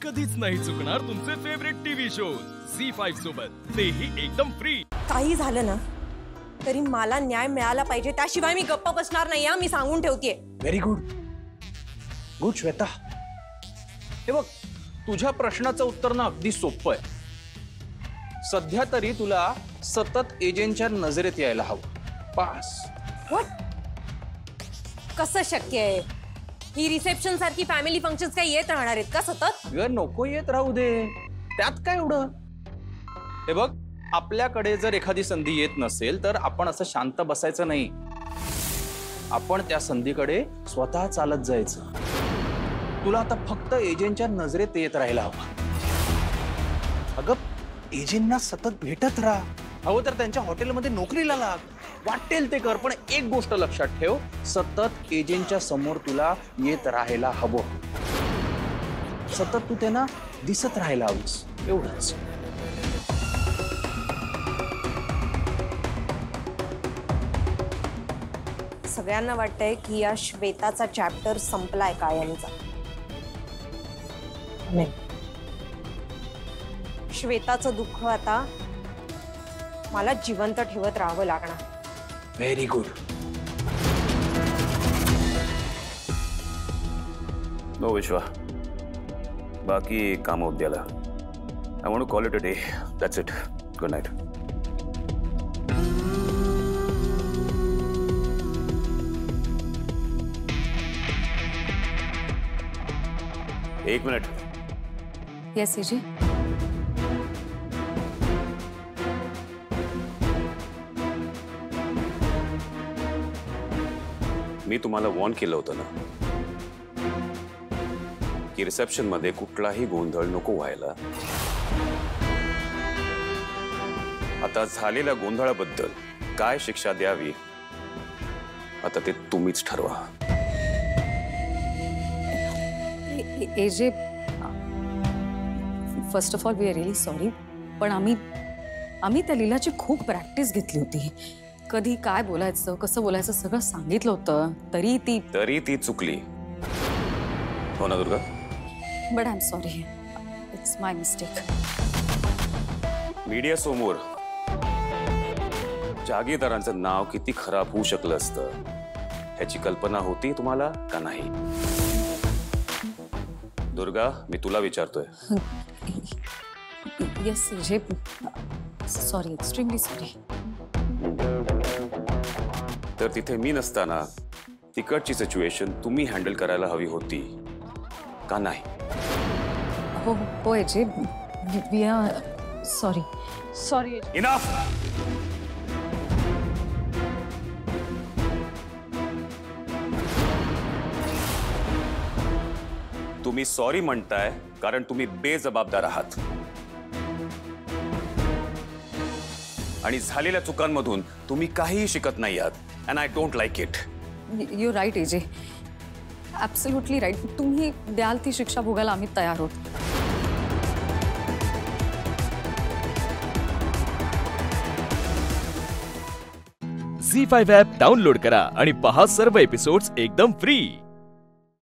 कधीच नाही चुकणार तुमचे फेवरेट टीव्ही शोज झी5 सोबत, तेही एकदम फ्री। काही झालं ना तरी मला न्याय मिळाला पाहिजे, त्याशिवाय मी गप्प बसणार नाही, मी सांगून ठेवतेय। Very good good Shweta. हे बघ, तुझ्या प्रश्नाचं उत्तर ना अगदी सोपं आहे। सध्या तरी तुला सतत एजंटच्या नजरेत यायला हवं, पास। व्हॉट? कसं शक्य आहे? ही रिसेप्शन सारखी फॅमिली फंक्शन्स काय येत राहणार आहेत का सतत? नको येत राहू दे, त्यात काय एवढं। हे बघ, आपल्याकडे जर एखादी संधी येत नसेल तर आपण असं शांत बसायचं नाही, आपण त्या संधीकडे स्वतः चालत जायचं। तुला आता फक्त एजंटच्या नजरेत येत राहायला हवं। अगं, एजंटना सतत भेटत राहा, हवं तर त्यांच्या हॉटेलमध्ये नोकरीला लाग, वाटेल ते कर, पण एक गोष्ट लक्षात ठेव, सतत एजंटच्या समोर तुला येत राहायला हवं, सतत तू त्यांना दिसत राहायला हवंस, एवढंच। सगळ्यांना वाटतंय की या श्वेताचा चॅप्टर संपलाय कायमचा। नाही, श्वेताचं दुःख आता मला जिवंत ठेवत राहावं लागणार। Very good. नो विश्वा, बाकी काम उद्याला। I want to call it a day. That's it. Good night. एक मिनट। यस जी। मी तुम्हाला वॉर्न केलं होतं ना की रिसेप्शन मध्ये कुठलाही गोंधळ नको व्हायला। आता झालेल्या गोंधळाबद्दल काय शिक्षा द्यावी आता ते तुम्हीच ठरवा। AJ, first of all we are really sorry, पण आम्ही त्या लीलाची खूप प्रॅक्टिस घेतली होती। कधी काय बोलायचं, कसं बोलायचं सगळं सांगितलं होतं, तरी ती चुकली, हो ना Durga? But I am sorry, it's my mistake. Media समोर जागीरदारांचं नाव किती खराब होऊ शकलं असतं ह्याची कल्पना होती तुम्हाला का नाही? दुर्गा, मी तुला विचारतोय। Yes AJ, sorry, extremely sorry. तर तिथे मी नसताना तिकडची सिच्युएशन तुम्ही हँडल करायला हवी होती का नाही? हो AJ, we are sorry. Enough. तुम्ही सॉरी म्हणताय कारण तुम्ही बेजबाबदार आहात आणि झालेल्या चुकांमधून तुम्ही काहीही शिकत नाही आहात, and I don't like it. You're right, AJ. Absolutely right. तुम्ही द्याल ती शिक्षा भोगायला आम्ही तयार आहोत। झी5 ॲप डाउनलोड करा आणि पहा सर्व एपिसोड्स एकदम फ्री।